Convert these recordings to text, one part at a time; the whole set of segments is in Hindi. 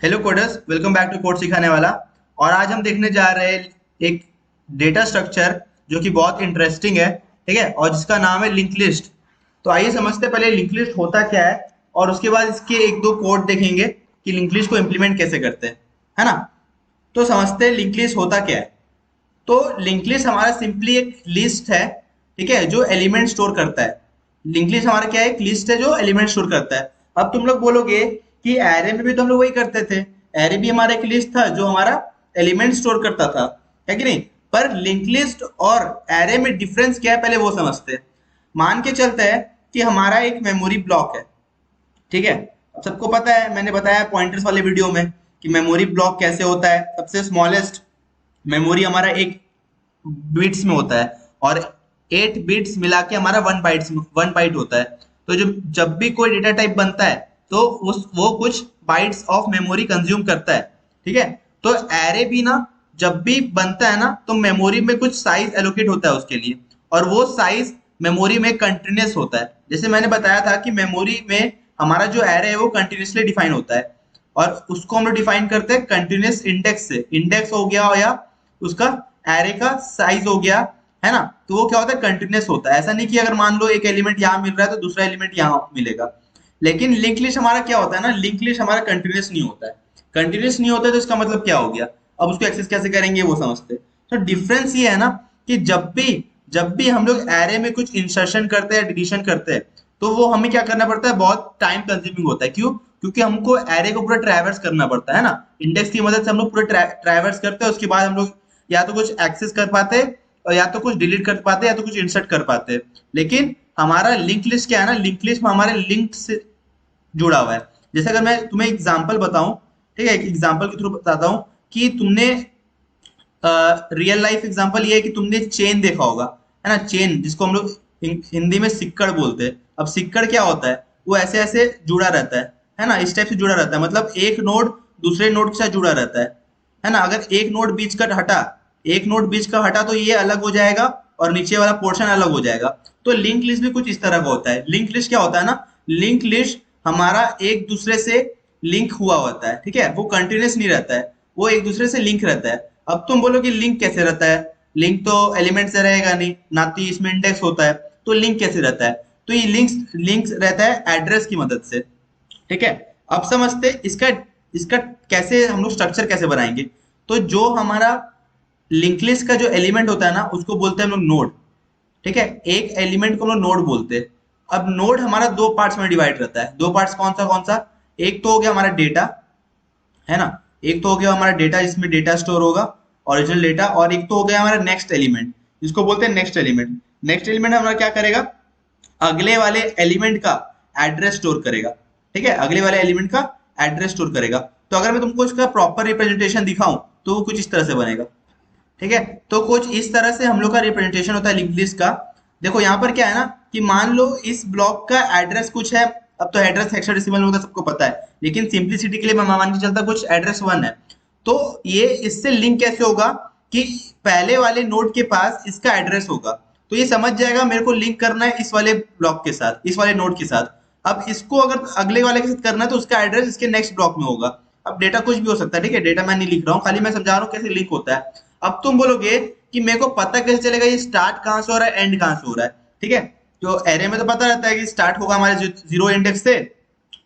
Hello coders, welcome back to code सिखाने वाला। और आज हम देखने जा रहे हैं एक डेटा स्ट्रक्चर जो कि बहुत इंटरेस्टिंग है। ठीक है, और जिसका नाम है लिंक लिस्ट। तो आइए समझते हैं पहले लिंक लिस्ट होता क्या है, और उसके बाद इसके एक दो कोड देखेंगे कि लिंक लिस्ट को इम्प्लीमेंट कैसे करते हैं, है ना। तो समझते हैं लिंक लिस्ट होता क्या है। तो लिंक लिस्ट हमारा सिंपली एक लिस्ट है, ठीक है, जो एलिमेंट स्टोर करता है। लिंक लिस्ट हमारा क्या है, एक लिस्ट है जो एलिमेंट स्टोर करता है। अब तुम लोग बोलोगे कि एरे में भी तो हम लोग वही करते थे। एरे भी हमारा एक लिस्ट था जो हमारा एलिमेंट स्टोर करता था, है कि नहीं। पर लिंक लिस्ट और एरे में डिफरेंस क्या है, पहले वो समझते हैं। मान के चलते हैं कि हमारा एक मेमोरी ब्लॉक है, ठीक है। अब सबको पता है, मैंने बताया पॉइंटर्स वाले वीडियो में कि मेमोरी ब्लॉक कैसे होता है। सबसे स्मॉलेस्ट मेमोरी हमारा एक बिट्स में होता है, और 8 बिट्स मिला के हमारा 1 बाइट होता है। तो जब भी कोई डेटा टाइप बनता है तो वो कुछ बाइट्स ऑफ मेमोरी कंज्यूम करता है, ठीक है। तो एरे भी ना, जब भी बनता है ना, तो मेमोरी में कुछ साइज एलोकेट होता है उसके लिए, और वो साइज मेमोरी में कंटिन्यूस होता है। जैसे मैंने बताया था कि मेमोरी में हमारा जो एरे है वो कंटिन्यूसली डिफाइन होता है, और उसको हम लोग डिफाइन करते हैं कंटिन्यूस इंडेक्स से। इंडेक्स हो गया या उसका एरे का साइज हो गया, है ना। तो वो क्या होता है, कंटिन्यूस होता है। ऐसा नहीं कि अगर मान लो एक एलिमेंट यहाँ मिल रहा है तो दूसरा एलिमेंट यहाँ मिलेगा। लेकिन लिंक लिस्ट हमारा क्या होता है ना, लिंक लिस्ट हमारा कंटिन्यूस नहीं होता है। कंटिन्यूस नहीं होता है तो इसका मतलब क्या हो गया, अब उसको एक्सेस कैसे करेंगे वो समझते हैं। तो डिफरेंस ये है ना कि जब भी हम लोग एरे में कुछ इंसर्शन करते हैं, डिलीशन करते हैं, तो वो हमें क्या करना पड़ता है, बहुत टाइम कंज्यूमिंग होता है। क्यों? क्योंकि हमको एरे को पूरा ट्रैवर्स करना पड़ता है ना। इंडेक्स की मदद से हम लोग पूरा ट्रैवर्स करते हैं, उसके बाद हम लोग या तो कुछ एक्सेस कर पाते हैं, और या तो कुछ डिलीट कर पाते हैं, या तो कुछ इंसर्ट कर पाते हैं। लेकिन हमारा लिंक लिस्ट क्या है ना, लिंक लिस्ट में हमारे लिंक से जुड़ा हुआ है। जैसे अगर मैं तुम्हें एग्जांपल बताऊं, ठीक है, एक एग्जांपल के थ्रू बताता हूं कि तुमने रियल लाइफ एग्जांपल ये है कि तुमने चेन देखा होगा, है ना। चेन जिसको हम लोग हिंदी में सिक्कड़ बोलते हैं। अब सिक्कड़ क्या होता है, वो ऐसे ऐसे जुड़ा रहता है ना, इस टाइप से जुड़ा रहता है। मतलब एक नोड दूसरे नोड के साथ जुड़ा रहता है ना। अगर एक नोड बीच का हटा, एक नोड बीच का हटा तो ये अलग हो जाएगा और नीचे वाला पोर्शन अलग हो जाएगा। तो लिंक लिस्ट भी कुछ इस तरह का होता है। लिंक लिस्ट क्या होता है ना, लिंक लिस्ट हमारा एक दूसरे से लिंक हुआ होता है, ठीक है। वो कंटिन्यूस नहीं रहता है, वो एक दूसरे से लिंक रहता है। अब तुम बोलो कि लिंक कैसे रहता है, लिंक तो एलिमेंट से रहेगा नहीं ना, तो इसमें इंडेक्स होता है। तो लिंक कैसे रहता है, तो ये लिंक्स रहता है एड्रेस की मदद से, ठीक है। अब समझते इसका इसका कैसे हम लोग स्ट्रक्चर कैसे बनाएंगे। तो जो हमारा लिंक लिस्ट का जो एलिमेंट होता है ना, उसको बोलते हैं हम लोग नोड, ठीक है। एक एलिमेंट को हम लोग नोड बोलते हैं। अब नोड हमारा दो पार्ट्स में डिवाइड रहता है। दो पार्ट्स कौन सा, एक तो हो गया हमारा डेटा, है ना। एक तो हो गया हमारा डेटा जिसमें डेटा स्टोर होगा, ओरिजिनल डेटा। और एक तो हो गया हमारा नेक्स्ट एलिमेंट, जिसको बोलते हैं नेक्स्ट एलिमेंट। नेक्स्ट एलिमेंट हमारा क्या करेगा, अगले वाले एलिमेंट का एड्रेस स्टोर करेगा, ठीक है। अगले वाले एलिमेंट का एड्रेस स्टोर करेगा। तो अगर मैं तुमको इसका प्रॉपर रिप्रेजेंटेशन दिखाऊं तो वो कुछ इस तरह से बनेगा, ठीक है। तो कुछ इस तरह से हम लोग का रिप्रेजेंटेशन होता है लिंक लिस्ट का। देखो यहाँ पर क्या है ना कि मान लो इस ब्लॉक का एड्रेस कुछ है। अब तो एड्रेस हेक्साडेसिमल में होता है, सबको पता है, लेकिन सिंपलिसिटी के लिए मैं मान के चलता कुछ एड्रेस 1 है। तो ये इससे लिंक कैसे होगा कि पहले वाले नोड के पास इसका एड्रेस होगा, तो ये समझ जाएगा मेरे को लिंक करना है इस वाले ब्लॉक के साथ, इस वाले नोड के साथ। अब इसको अगर अगले वाले के साथ करना है तो उसका एड्रेस इसके नेक्स्ट ब्लॉक में होगा। अब डेटा कुछ भी हो सकता है, ठीक है, डेटा मैं नहीं लिख रहा हूँ, खाली मैं समझा रहा हूँ कैसे लिंक होता है। अब तुम बोलोगे कि मेरे को पता कैसे चलेगा ये स्टार्ट कहाँ से हो रहा है, एंड कहाँ से हो रहा है, ठीक है। तो एरे में तो पता रहता है कि स्टार्ट होगा हमारे 0 इंडेक्स से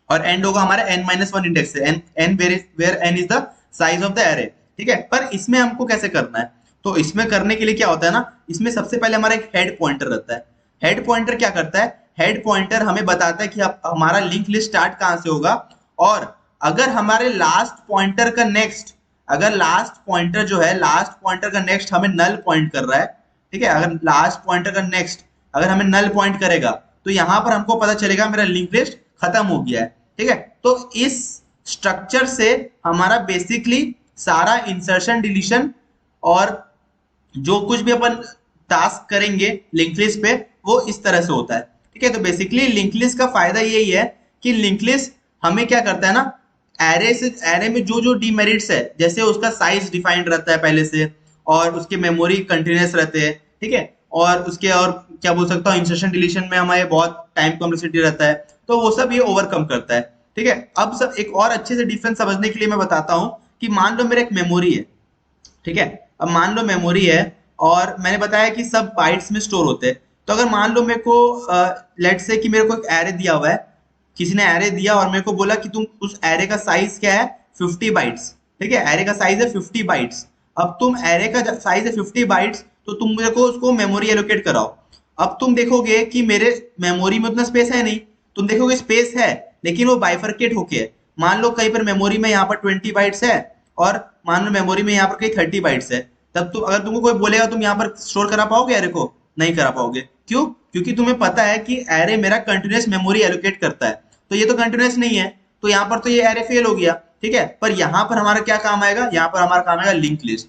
और एंड होगा हमारे n-1 इंडेक्स से। n where n is the size of the array, ठीक है। पर इसमें हमको कैसे करना है, तो इसमें करने के लिए क्या होता है ना, इसमें सबसे पहले हमारा एक हेड पॉइंटर रहता है। हेड पॉइंटर क्या करता है, हेड पॉइंटर हमें बताता है कि हमारा लिंक लिस्ट स्टार्ट कहाँ से होगा। और अगर हमारे लास्ट पॉइंटर का नेक्स्ट, अगर लास्ट पॉइंटर जो है, लास्ट पॉइंटर का नेक्स्ट हमें नल पॉइंट कर रहा है, ठीक है, अगर लास्ट पॉइंटर का नेक्स्ट अगर हमें नल पॉइंट करेगा तो यहां पर हमको पता चलेगा मेरा लिंक लिस्ट खत्म हो गया है, ठीक है। तो इस स्ट्रक्चर से हमारा बेसिकली सारा इंसर्शन डिलीशन और जो कुछ भी अपन टास्क करेंगे लिंक लिस्ट पे वो इस तरह से होता है, ठीक है। तो बेसिकली लिंक लिस्ट का फायदा यही है कि लिंक लिस्ट हमें क्या करता है ना, एरे में जो जो डीमेरिट्स है, जैसे उसका साइज डिफाइंड रहता है पहले से, और उसके मेमोरी कंटिन्यूस रहते हैं, ठीक है। और उसके और क्या बोल सकता हूँ, इंसर्शन डिलीशन में हमारे बहुत टाइम कॉम्प्लेक्सिटी रहता है, तो वो सब ये ओवरकम करता है। ठीक है। अब सब एक और अच्छे से डिफरेंस समझने के लिए मैं बताता हूं कि मान लो मेरा एक मेमोरी है, ठीक है। अब मान लो मेमोरी है और मैंने बताया कि सब बाइट्स में स्टोर होते हैं। तो अगर मान लो मेरे को लेट से कि मेरे को एक एरे दिया हुआ है, किसी ने एरे दिया और मेरे को बोला कि तुम उस एरे का साइज क्या है, 50 बाइट्स, ठीक है। एरे का साइज है 50 बाइट्स। अब तुम एरे का साइज है 50 बाइट्स, तो तुम मेरे को उसको मेमोरी एलोकेट कराओ। अब तुम देखोगे कि मेरे मेमोरी में उतना स्पेस है नहीं, तुम देखोगे स्पेस है लेकिन वो बाइफरकेट होके है। मान लो कहीं पर मेमोरी में यहाँ पर 20 बाइट्स है और मान लो मेमोरी में यहाँ पर कहीं 30 बाइट्स है, तब तुम अगर तुमको कोई बोलेगा तुम यहाँ पर स्टोर करा पाओगे एरे को? नहीं करा पाओगे। क्यों? क्योंकि तुम्हें पता है कि एरे मेरा कंटिन्यूस मेमोरी एलोकेट करता है, तो ये तो कंटिन्यूस नहीं है, तो यहाँ पर तो ये एरे फेल हो गया, ठीक है। पर यहाँ पर हमारा क्या काम आएगा? यहाँ पर हमारा काम आएगा लिंक लिस्ट,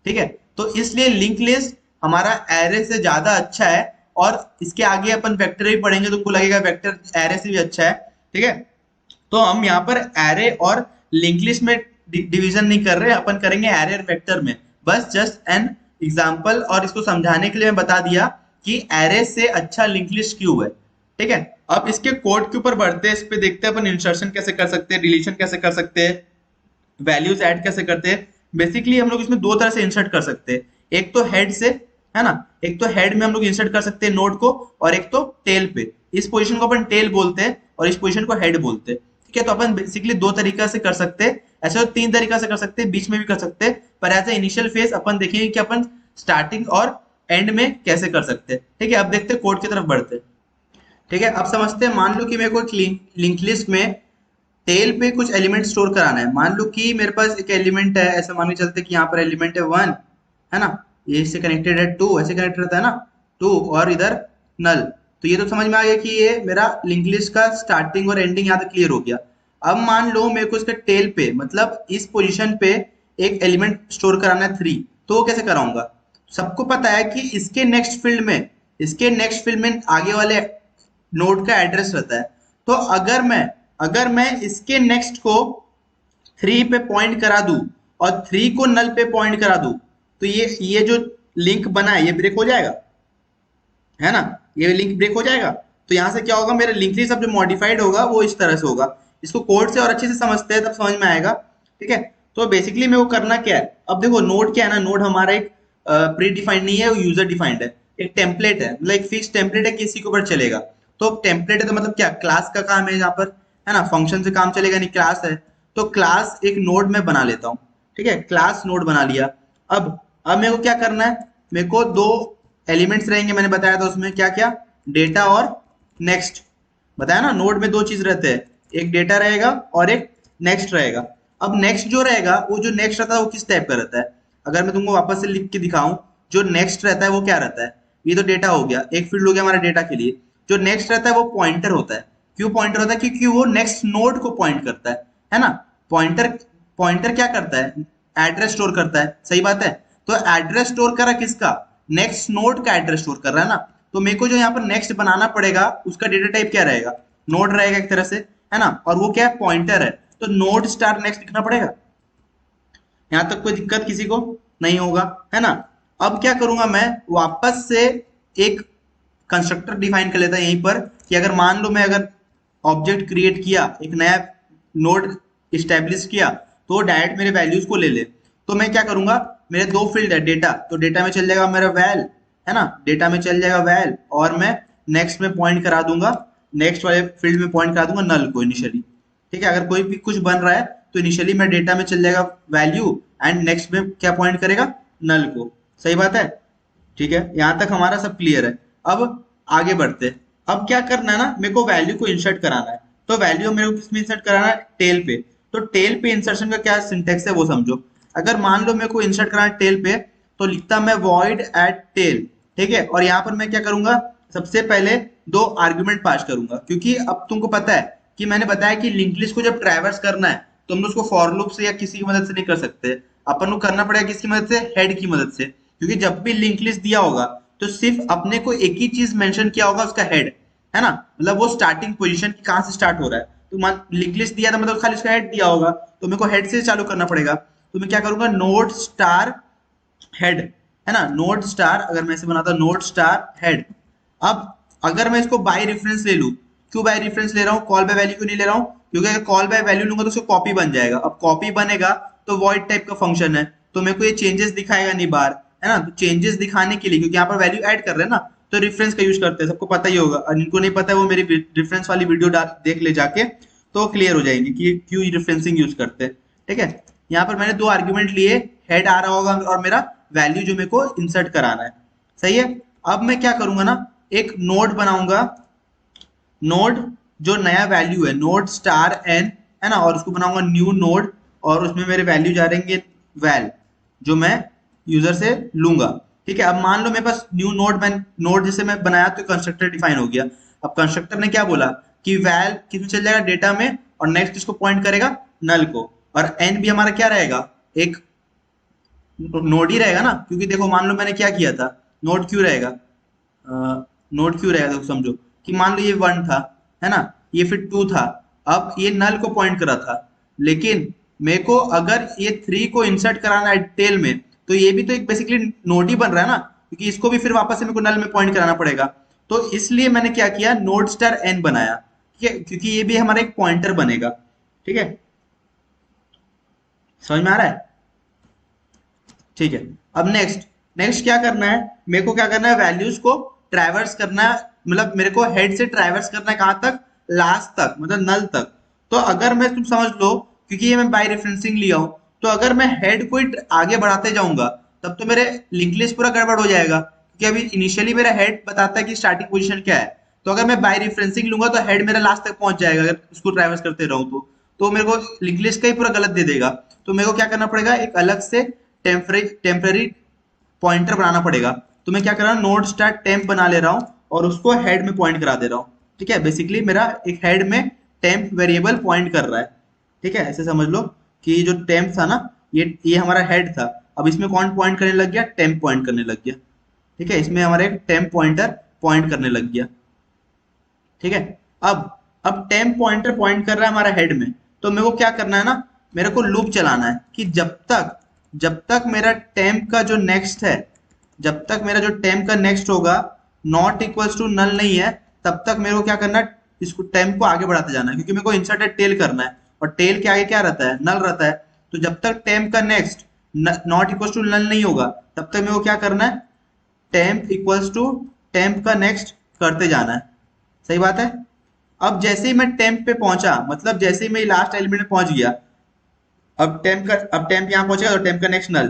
ठीक है। तो इसलिए लिंक लिस्ट हमारा एरे से ज्यादा अच्छा है, और इसके आगे अपन वेक्टर भी पढ़ेंगे, तुमको लगेगा वेक्टर एरे से भी अच्छा है, ठीक है। तो हम यहाँ पर एरे और लिंक लिस्ट में डिवीजन नहीं कर रहे, अपन करेंगे एरे और वेक्टर में। बस जस्ट एन एग्जांपल, और इसको समझाने के लिए मैं बता दिया कि एरे से अच्छा लिंक लिस्ट क्यों है, ठीक है। अब इसके कोड के ऊपर बढ़ते हैं, इस पे देखते हैं अपन इंसर्शन कैसे कर सकते हैं, डिलीशन कैसे कर सकते हैं, वैल्यूज ऐड कैसे करते हैं। बेसिकली हम लोग इसमें दो तरह से इंसर्ट कर सकते हैं, एक तो हेड से, है ना, एक तो हेड में हम लोग इंसर्ट कर सकते हैं नोड को, और एक तो टेल पे। इस पोजीशन को अपन टेल बोलते हैं और इस पोजीशन को हेड बोलते हैं, ठीक है। तो अपन बेसिकली दो तरीका से कर सकते हैं, ऐसे तो तीन तरीका से कर सकते हैं, बीच में भी कर सकते हैं, पर एज ए इनिशियल फेज अपन देखेंगे कि अपन स्टार्टिंग और एंड में कैसे कर सकते हैं, ठीक है। अब देखते हैं कोड की तरफ बढ़ते हैं, ठीक है। अब समझते हैं, मान लो कि मेरे को लिंक लिस्ट में टेल पे कुछ एलिमेंट स्टोर कराना है। मान लो कि मेरे पास एक एलिमेंट है, ऐसे मान के चलते कि यहाँ पर एलिमेंट है 1, है ना, ये इससे कनेक्टेड है 2, ऐसे कनेक्टेड रहता है ना 2, और इधर नल। तो ये तो समझ में आ गया कि ये मेरा लिंक लिस्ट का स्टार्टिंग और एंडिंग यहाँ तक क्लियर हो गया। अब मान लो मेरे को इसका टेल पे, मतलब इस पोजीशन पे एक एलिमेंट स्टोर कराना है 3, तो वो कैसे कराऊंगा? सबको पता है कि इसके नेक्स्ट फील्ड में आगे वाले नोड का एड्रेस रहता है। तो अगर मैं इसके नेक्स्ट को 3 पे पॉइंट करा दूं और 3 को नल पे पॉइंट करा दूं, तो ये जो लिंक बना है ये ब्रेक हो जाएगा, है ना, ये लिंक ब्रेक हो जाएगा। तो यहां से क्या होगा, मेरा लिंक लिस्ट अब जो मॉडिफाइड होगा वो इस तरह से होगा। इसको कोड से और अच्छे से समझते हैं तब समझ में आएगा, ठीक है। तो बेसिकली मेरे को करना क्या है, अब देखो नोड क्या है ना, नोड हमारा एक प्री डिफाइंड नहीं है, वो यूजर डिफाइंड है, एक टेम्पलेट है, मतलब एक फिक्स टेम्पलेट है, किसी के ऊपर चलेगा। तो टेम्पलेट है तो मतलब क्या, क्लास का काम है यहाँ पर, है ना, फंक्शन से काम चलेगा नहीं, क्लास है। तो क्लास एक नोड में बना लेता हूँ, ठीक है, क्लास नोड बना लिया। अब मेरे को क्या करना है, मेरे को दो एलिमेंट्स रहेंगे, मैंने बताया था उसमें क्या क्या, डेटा और नेक्स्ट, बताया ना, नोड में दो चीज रहते हैं, एक डेटा रहेगा और एक नेक्स्ट रहेगा। अब नेक्स्ट जो रहेगा, वो जो नेक्स्ट रहता है वो किस टाइप का रहता है, अगर मैं तुमको वापस से लिख के दिखाऊं, जो नेक्स्ट रहता है वो क्या रहता है, ये तो डेटा हो गया, एक फील्ड हो गया हमारा डेटा के लिए। जो नेक्स्ट रहता है वो पॉइंटर होता है। क्यों पॉइंटर होता है? क्योंकि वो नेक्स्ट नोड को पॉइंट करता है ना। पॉइंटर पॉइंटर क्या करता है, एड्रेस स्टोर करता है, सही बात है। तो एड्रेस स्टोर करा किसका, नेक्स्ट नोड का एड्रेस स्टोर कर रहा है ना। तो मेरे को जो यहाँ पर नेक्स्ट बनाना पड़ेगा, उसका डेटा टाइप क्या रहेगा, नोड रहेगा एक तरह से, है ना, और वो क्या है, पॉइंटर है। तो नोड स्टार नेक्स्ट लिखना पड़ेगा। यहाँ तक कोई दिक्कत किसी को नहीं होगा, है ना। अब क्या करूंगा, मैं वापस से एक कंस्ट्रक्टर डिफाइन कर लेता है यहीं पर, कि अगर मान लो मैं अगर ऑब्जेक्ट क्रिएट किया, एक नया नोड इस्टेब्लिश किया, तो वो डायरेक्ट मेरे वैल्यूज को ले ले। तो मैं क्या करूंगा, मेरे दो फील्ड है, डेटा, तो डेटा में चल जाएगा मेरा वैल, है ना, डेटा में चल जाएगा वैल, और मैं नेक्स्ट में पॉइंट करा दूंगा, नेक्स्ट वाले फील्ड में पॉइंट करा दूंगा नल को इनिशियली, ठीक है। अगर कोई भी कुछ बन रहा है तो इनिशियली मैं डेटा में चल जाएगा वैल्यू, एंड नेक्स्ट में क्या पॉइंट करेगा, नल को, सही बात है, ठीक है। यहां तक हमारा सब क्लियर है। अब आगे बढ़ते, अब क्या करना है ना, मेरे को वैल्यू को इंसर्ट कराना है। तो वैल्यू मेरे को किसमें इंसर्ट कराना है, टेल पे। तो टेल पे इंसर्शन का क्या सिंटेक्स है वो समझो। अगर मान लो मेरे को इंसर्ट कराना है टेल पे, तो लिखता मैं वॉइड एट टेल, ठीक है। और यहाँ पर मैं क्या करूंगा, सबसे पहले दो आर्ग्यूमेंट पास करूंगा, क्योंकि अब तुमको पता है कि मैंने बताया कि लिंक लिस्ट को जब ट्रैवर्स करना है तो हम उसको फॉर लूप से या किसी की मदद से नहीं कर सकते, अपन को करना पड़ेगा किसकी मदद से, हेड की मदद से। क्योंकि जब भी लिंक लिस्ट दिया होगा तो सिर्फ अपने को एक ही चीज मेंशन किया होगा, उसका हेड, है ना, मतलब वो स्टार्टिंग पोजीशन कहां से स्टार्ट हो रहा है। तो मान लिंक लिस्ट दिया था, मतलब खाली उसका हेड दिया होगा, तो मेरे को हेड से चालू करना पड़ेगा। तो मैं क्या करूंगा, नोड स्टार हेड, है ना, नोड स्टार, अगर मैं इसे बनाता नोड स्टार हेड। अब अगर मैं इसको बाय रेफरेंस ले लूं, क्यों बाय रेफरेंस ले रहा हूँ, कॉल बाय वैल्यू क्यों नहीं ले रहा हूँ, क्योंकि अगर कॉल बाय वैल्यू लूंगा तो उसको कॉपी बन जाएगा। अब कॉपी बनेगा तो वॉइड टाइप का फंक्शन है, तो मेरे को ये चेंजेस दिखाएगा नहीं बाहर, है ना। तो चेंजेस दिखाने के लिए, क्योंकि यहाँ पर वैल्यू ऐड कर रहे हैं ना, तो रेफरेंस का यूज करते हैं, सबको पता ही होगा। और इनको नहीं पता है वो मेरी रेफरेंस वाली वीडियो देख ले जाके, तो क्लियर हो जाएंगे कि क्यों रेफरेंसिंग यूज करते हैं। ठीक है, यहाँ पर मैंने दो आर्ग्यूमेंट लिए, हेड आ रहा होगा और मेरा वैल्यू जो मेरे को इंसर्ट कराना है। सही है। अब मैं क्या करूंगा ना, एक नोड बनाऊंगा, नोड जो नया वैल्यू है, नोड स्टार एन, है ना, और उसको बनाऊंगा न्यू नोड, और उसमें मेरे वैल्यू जा रहेंगे वैल, जो मैं यूजर से लूंगा। ठीक है, अब मान लो मेरे पास न्यू नोड जैसे मैं बनाया तो कंस्ट्रक्टर डिफाइन हो गया। अब कंस्ट्रक्टर ने क्या बोला कि वैल किसमें चल जाएगा, डेटा में, और नेक्स्ट इसको पॉइंट करेगा नल को, और एन भी हमारा क्या रहेगा, एक नोड ही रहेगा ना, क्योंकि देखो मान लो मैंने क्या किया था, नोड क्यों रहेगा, नोड क्यों रहेगा, देखो समझो कि मान लो ये 1 था, है ना, ये फिर 2 था, अब ये नल को पॉइंट करा था, लेकिन मेरे को अगर ये 3 को इंसर्ट कराना है टेल में, तो ये भी तो एक बेसिकली नोड ही बन रहा है ना, क्योंकि इसको भी फिर वापस से मेरे को नल में पॉइंट कराना पड़ेगा। तो इसलिए मैंने क्या किया, नोड स्टार एन बनाया, ठीक है, क्योंकि ये भी हमारा एक पॉइंटर बनेगा। ठीक है, समझ में आ रहा है। ठीक है, अब नेक्स्ट क्या करना है, मेरे को क्या करना है, वैल्यूज को ट्रैवर्स करना है, मतलब मेरे को हेड से ट्रैवर्स करना है, कहां तक, लास्ट तक, मतलब नल तक। तो अगर मैं, तुम समझ लो, क्योंकि ये मैं बाय रेफरेंसिंग लिया हूं, तो अगर मैं हेड को आगे बढ़ाते जाऊंगा तब तो मेरे लिंक लिस्ट पूरा गड़बड़ हो जाएगा, क्योंकि अभी इनिशियली मेरा हेड बताता है कि स्टार्टिंग पोजीशन क्या है। तो अगर मैं बाय रेफरेंसिंग लूंगा तो हेड मेरा लास्ट तक पहुंच जाएगा, अगर उसको ट्रैवर्स करते रहूं तो मेरे को लिंक लिस्ट का ही पूरा गलत दे देगा। तो मेरे को क्या करना पड़ेगा, एक अलग से टेम्पररी पॉइंटर बनाना पड़ेगा। तो मैं क्या कर रहा हूँ, नोड स्टार्ट टेम्प बना ले रहा हूँ और उसको हेड में पॉइंट करा दे रहा हूँ। ठीक है, बेसिकली मेरा एक हेड में टेम्प वेरिएबल पॉइंट कर रहा है। ठीक है, ऐसे समझ लो कि जो टेम्प था ना, ये हमारा हेड था, अब इसमें कौन पॉइंट करने लग गया, टेम्प पॉइंट करने लग गया। ठीक है, इसमें हमारा एक टेम्प पॉइंटर पॉइंट करने लग गया। ठीक है, अब टेम्प पॉइंटर पॉइंट कर रहा है हमारा हेड में, तो मेरे को क्या करना है ना, मेरे को लूप चलाना है कि जब तक मेरा टेम्प का जो नेक्स्ट है, जब तक मेरा जो टेम्प का नेक्स्ट होगा नॉट इक्वल्स टू नल नहीं है, तब तक मेरे को क्या करना है, इसको टेम्प को आगे बढ़ाते जाना है, क्योंकि मेरे को इंसर्टेड टेल करना है, और टेल के आगे क्या रहता है, नल रहता है। तो जब तक टेम्प का next not equals to null नहीं होगा, तब तक मेरे को क्या करना है, टेम्प इक्वल्स टू टेम्प का नेक्स्ट करते जाना है। सही बात है। अब जैसे ही मैं टेम्प पे पहुंचा, मतलब जैसे ही मैं लास्ट एलिमेंट में पहुंच गया, अब टेम्प यहाँ पहुंचेगा तो टेम्प का नेक्स्ट नल,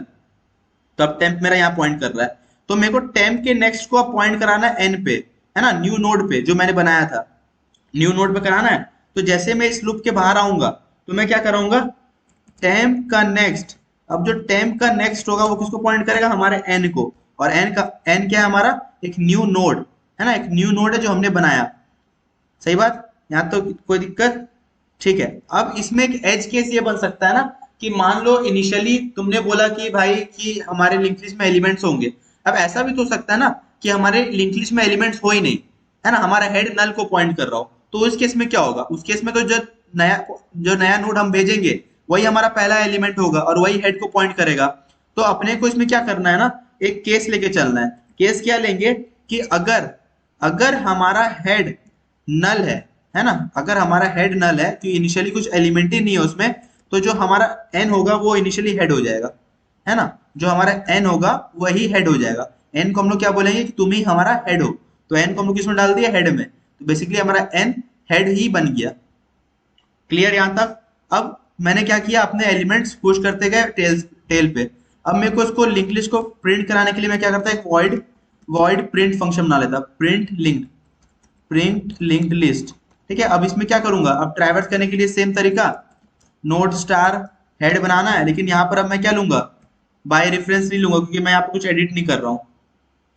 तो अब टेम्प मेरा यहाँ पॉइंट कर रहा है, तो मेरे को टेम्प के नेक्स्ट को अब पॉइंट कराना है एन पे, है ना, न्यू नोड पे जो मैंने बनाया था, न्यू नोड पे कराना है। तो जैसे मैं इस लूप के बाहर आऊंगा तो मैं क्या करूंगा, टेम्प का नेक्स्ट, अब जो टेम्प का नेक्स्ट होगा वो किसको पॉइंट करेगा, हमारे एन को, और एन क्या है हमारा, एक न्यू नोड, है ना, एक न्यू नोड है जो हमने बनाया। सही बात, यहाँ तो कोई दिक्कत। ठीक है, अब इसमें एक एज केस ये बन सकता है ना, कि मान लो इनिशियली तुमने बोला कि भाई कि हमारे लिंक लिस्ट में एलिमेंट्स होंगे। अब ऐसा भी तो हो सकता है ना कि हमारे लिंक लिस्ट में एलिमेंट्स हो ही नहीं, है ना, हमारा हेड नल को पॉइंट कर रहा हो, तो उस केस में क्या होगा, उस केस में तो जो नया नोड हम भेजेंगे वही हमारा पहला एलिमेंट होगा और वही हेड को पॉइंट करेगा। तो अपने को इसमें क्या करना है ना, एक केस लेके चलना है। केस क्या लेंगे कि अगर हमारा हेड नल है ना, अगर हमारा हेड नल है तो इनिशियली कुछ एलिमेंट ही नहीं है उसमें, तो जो हमारा एन होगा वो इनिशियली हेड हो जाएगा, है ना, जो हमारा एन होगा वही हेड हो जाएगा। एन को हम लोग क्या बोलेंगे कि तुम ही हमारा हेड हो, तो एन को हम लोग किसमें डाल दिया, हेड में, तो बेसिकली हमारा एन हेड ही बन गया। क्लियर यहां तक। अब मैंने क्या किया, अपने एलिमेंट्स पुश करते गए टेल पे। अब मेरे को इसको लिंक लिस्ट को प्रिंट कराने के लिए मैं क्या करता, एक वॉइड प्रिंट फंक्शन बना लेता, प्रिंट लिंक्ड लिस्ट। ठीक है, अब इसमें क्या करूंगा, अब ट्रैवर्स करने के लिए सेम तरीका, नोड स्टार हेड बनाना है, लेकिन यहाँ पर अब मैं क्या लूंगा, बाय रेफरेंस नहीं लूंगा, क्योंकि मैं यहाँ पर कुछ एडिट नहीं कर रहा हूँ,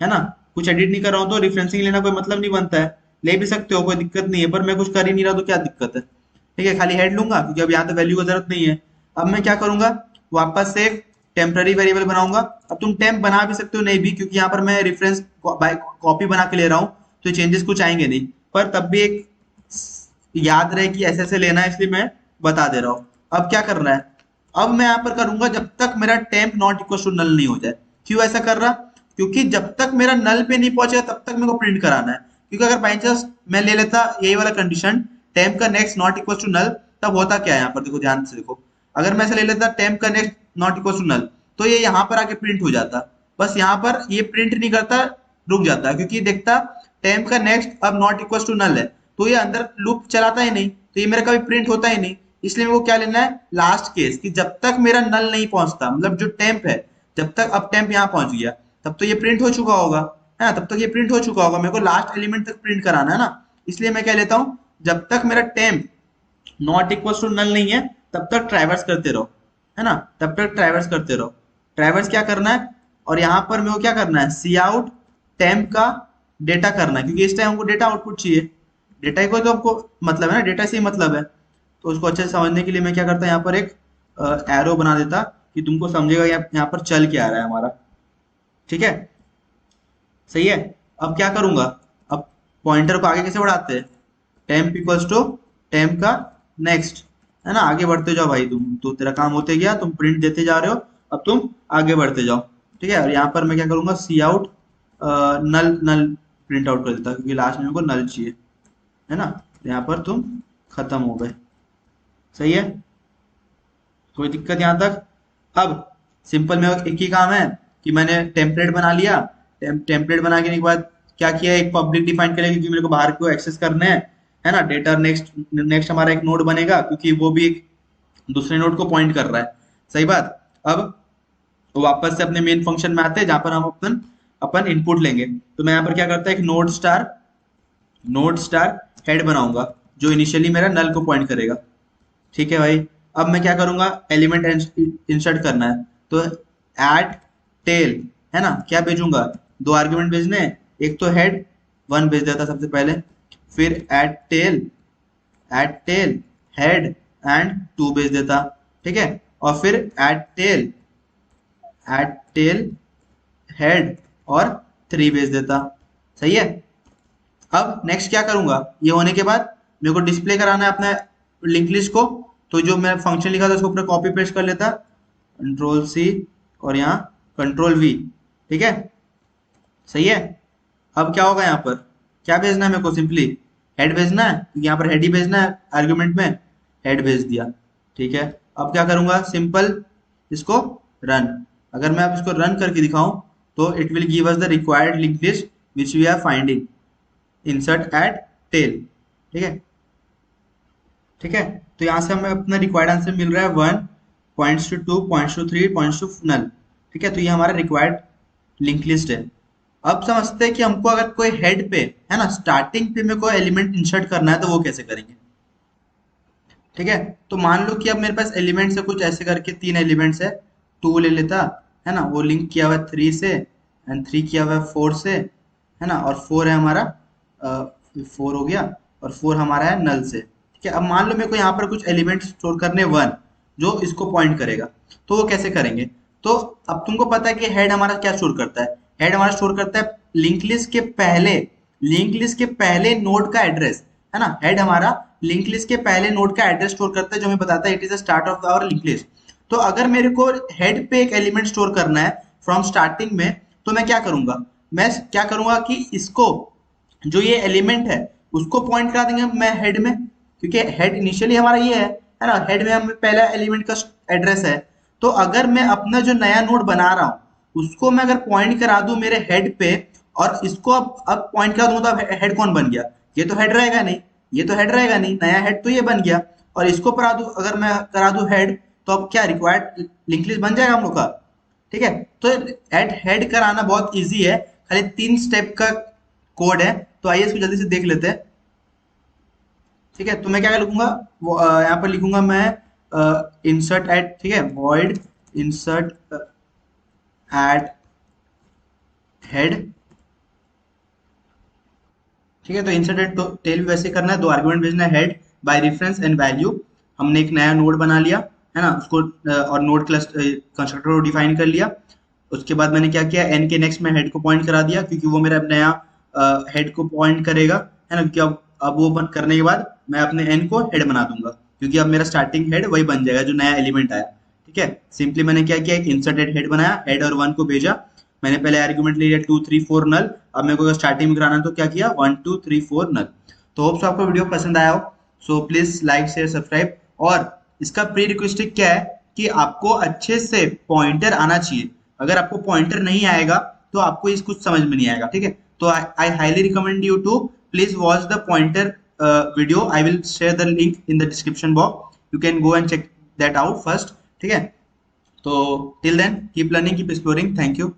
है ना, कुछ एडिट नहीं कर रहा हूँ, तो रेफरेंसिंग लेना कोई मतलब नहीं बनता है। ले भी सकते हो, कोई दिक्कत नहीं है, पर मैं कुछ कर ही नहीं रहा तो क्या दिक्कत है। ठीक है, खाली हेड लूंगा क्योंकि अब यहाँ तो वैल्यू की जरूरत नहीं है। अब मैं क्या करूंगा, वापस से एक टेम्पररी वेरिएबल बनाऊंगा। अब तुम टेम्प बना भी सकते हो, नहीं भी, क्योंकि यहाँ पर मैं रेफरेंस बाय कॉपी बना के ले रहा हूँ, तो चेंजेस कुछ आएंगे नहीं, पर तब भी एक याद रहे कि ऐसे ऐसे लेना है, इसलिए मैं बता दे रहा हूँ। अब क्या करना है, अब मैं यहाँ पर करूंगा जब तक मेरा temp not equal to null नहीं हो जाए। क्यों ऐसा कर रहा, क्योंकि जब तक मेरा नल पे नहीं पहुंचेगा तब तक मेरे को प्रिंट कराना है, क्योंकि अगर बाई चांस मैं ले लेता यही वाला कंडीशन टेम्प का next not equal to null, तब होता क्या है यहाँ पर, देखो ध्यान से देखो, अगर मैं ऐसे ले लेता टेम्प का next not equal to null, तो ये यहाँ पर आके प्रिंट हो जाता, बस यहाँ पर ये प्रिंट नहीं करता, रुक जाता, क्योंकि देखता टेम्प का नेक्स्ट अब नॉट इक्वल टू नल है, तो ये अंदर लूप चलाता ही नहीं, तो ये मेरा कभी प्रिंट होता ही नहीं। इसलिए मेरे को क्या लेना है, लास्ट केस, कि जब तक मेरा नल नहीं पहुंचता, मतलब जो टेम्प है, जब तक अब टेम्प यहाँ पहुंच गया तब तो ये प्रिंट हो चुका होगा, है ना, तब तक ये प्रिंट हो चुका होगा, मेरे को लास्ट एलिमेंट तक प्रिंट कराना है ना। इसलिए मैं क्या लेता हूँ, जब तक मेरा temp not equal to null नहीं है तब तक ट्रैवर्स करते रहो, है ना, तब तक ट्रैवर्स करते रहो। ट्रैवर्स क्या करना है, और यहाँ पर मेरे को क्या करना है, सी आउट टेम्प का डेटा करना है, क्योंकि इस टाइम हमको डेटा आउटपुट चाहिए, डेटा को तो हमको मतलब है ना, डेटा से ही मतलब है। तो उसको अच्छे से समझने के लिए मैं क्या करता हूँ, यहाँ पर एक एरो बना देता कि तुमको समझेगा यहाँ पर चल क्या आ रहा है हमारा, ठीक है, सही है। अब क्या करूंगा, अब पॉइंटर को आगे कैसे बढ़ाते हैं, टेम्प इक्वल्स टू टेम्प का नेक्स्ट, है ना, आगे बढ़ते जाओ भाई, तुम तो तेरा काम होते गया, तुम प्रिंट देते जा रहे हो, अब तुम आगे बढ़ते जाओ, ठीक है। और यहाँ पर मैं क्या करूंगा, सी आउट नल नल प्रिंट आउट कर देता, क्योंकि लास्ट में मेरे को नल चाहिए, है ना, यहाँ पर तुम खत्म हो गए, सही है, कोई दिक्कत यहाँ तक। अब सिंपल में एक ही काम है कि मैंने टेम्पलेट बना लिया, टेम्पलेट बनाने के बाद क्या किया, एक पब्लिक डिफाइन करेगा क्योंकि मेरे को बाहर को एक्सेस करने हैं, है ना, डेटा नेक्स्ट नेक्स्ट हमारा एक नोड बनेगा, क्योंकि वो भी एक दूसरे नोड को पॉइंट कर रहा है, सही बात। अब वापस से अपने मेन फंक्शन में आते हैं जहां पर हम अपन इनपुट लेंगे, तो मैं यहाँ पर क्या करता है, एक नोड स्टार हेड बनाऊंगा जो इनिशियली मेरा नल को पॉइंट करेगा, ठीक है भाई। अब मैं क्या करूंगा, एलिमेंट इंसर्ट करना है, तो ऐड टेल, है ना, क्या भेजूंगा, दो आर्ग्यूमेंट भेजने हैं, एक तो हेड 1 भेज देता सबसे पहले, फिर ऐड टेल हेड एंड 2 भेज देता, ठीक है, और फिर ऐड टेल हेड और 3 भेज देता, सही है। अब नेक्स्ट क्या करूंगा, ये होने के बाद मेरे को डिस्प्ले कराना है अपना लिंक लिस्ट को, तो जो मैं फंक्शन लिखा था उसको पूरा कॉपी पेस्ट कर लेता, कंट्रोल सी और यहाँ कंट्रोल वी, ठीक है, सही है। अब क्या होगा, यहाँ पर क्या भेजना है मेरे को, सिंपली हेड भेजना है, क्योंकि यहाँ पर हेड ही भेजना है, आर्ग्यूमेंट में हेड भेज दिया, ठीक है। अब क्या करूंगा, सिंपल इसको रन, अगर मैं अब इसको रन करके दिखाऊं तो it will give us the required link list which we are finding, insert at tail, ठीक है, ठीक है। तो यहाँ से हमें अपना रिक्वायर्ड आंसर मिल रहा है 1 points to 2 points to 3 points to null, ठीक है। तो ये हमारा रिक्वायर्ड लिंक लिस्ट है। अब समझते हैं कि हमको अगर कोई हेड पे, है ना, स्टार्टिंग पे में कोई एलिमेंट इंसर्ट करना है तो वो कैसे करेंगे, ठीक है। तो मान लो कि अब मेरे पास एलिमेंट्स है कुछ ऐसे करके, 3 एलिमेंट्स है, 2 ले लेता, है ना, वो लिंक किया हुआ है 3 से, एंड 3 किया हुआ है 4 से, है ना, और 4 है हमारा 4 हो गया, और 4 हमारा है नल से, ठीक है। अब मान लो मेरे को यहाँ पर कुछ एलिमेंट स्टोर करने 1 जो इसको पॉइंट करेगा, तो वो कैसे करेंगे। तो अब तुमको पता है कि हेड हमारा क्या स्टोर करता है, हेड हमारा स्टोर करता है लिंक लिस्ट के पहले नोड का एड्रेस, है ना, हेड हमारा लिंक लिस्ट के पहले नोड का एड्रेस स्टोर करता है, जो हमें बताता है it is the start of our link list. तो अगर मेरे को हेड पे एक एलिमेंट स्टोर करना है फ्रॉम स्टार्टिंग में, तो मैं क्या करूंगा, मैं क्या करूंगा कि इसको जो ये एलिमेंट है उसको पॉइंट करा देंगे मैं हेड में, क्योंकि हेड इनिशियली हमारा ये है ना, हेड में हमें पहला एलिमेंट का एड्रेस है। तो अगर मैं अपना जो नया नोड बना रहा हूँ उसको मैं अगर पॉइंट करा दूं मेरे हेड पे, और इसको अब पॉइंट करा दूं, तो अब हेड कौन बन गया, ये तो हेड रहेगा नहीं, ये तो हेड रहेगा नहीं, नया हेड तो ये बन गया, और इसको करा दूं, अगर मैं करा दूं हेड, तो अब क्या रिक्वायर्ड लिंक लिस्ट बन जाएगा हम लोग का, ठीक है। तो एड हेड कराना बहुत इजी है, खाली 3 स्टेप का कोड है, तो आइए इसको जल्दी से देख लेते हैं, ठीक है। तो मैं क्या लिखूंगा, यहाँ पर लिखूंगा मैं इंसर्ट एट, ठीक है, वॉइड इंसर्ट एट हेड, ठीक है। तो इंसर्ट एट टेल भी वैसे करना है, 2 आर्गुमेंट भेजना है, head by reference and value, हमने एक नया नोड बना लिया, है ना, उसको और नोड क्लस्टर कंस्ट्रक्टर को डिफाइन कर लिया। उसके बाद मैंने क्या किया, एन के नेक्स्ट में हेड को पॉइंट करा दिया, क्योंकि वो मेरा नया हेड को पॉइंट करेगा, है ना, क्योंकि अब वो करने के बाद मैं अपने एन को हेड बना दूंगा, क्योंकि अब मेरा स्टार्टिंग हेड वही बन जाएगा जो नया एलिमेंट आया, ठीक है। सिंपली मैंने क्या किया, एक इंसर्टेड हेड बनाया, हेड और 1 को भेजा, मैंने पहले आर्ग्यूमेंट ले लिया 2 3 4 नल, अब मेरे को अगर स्टार्टिंग में कराना है तो क्या किया 1 2 3 4 नल। तो होप्स आपको वीडियो पसंद आया हो, so please like share subscribe. और इसका प्री रिक्वेस्टिक क्या है कि आपको अच्छे से पॉइंटर आना चाहिए, अगर आपको पॉइंटर नहीं आएगा तो आपको इस कुछ समझ में नहीं आएगा, ठीक है। तो I highly recommend you to please watch the pointer video, I will share the link in the description box, you can go and check that out first, ठीक है। तो till then keep learning keep exploring, thank you.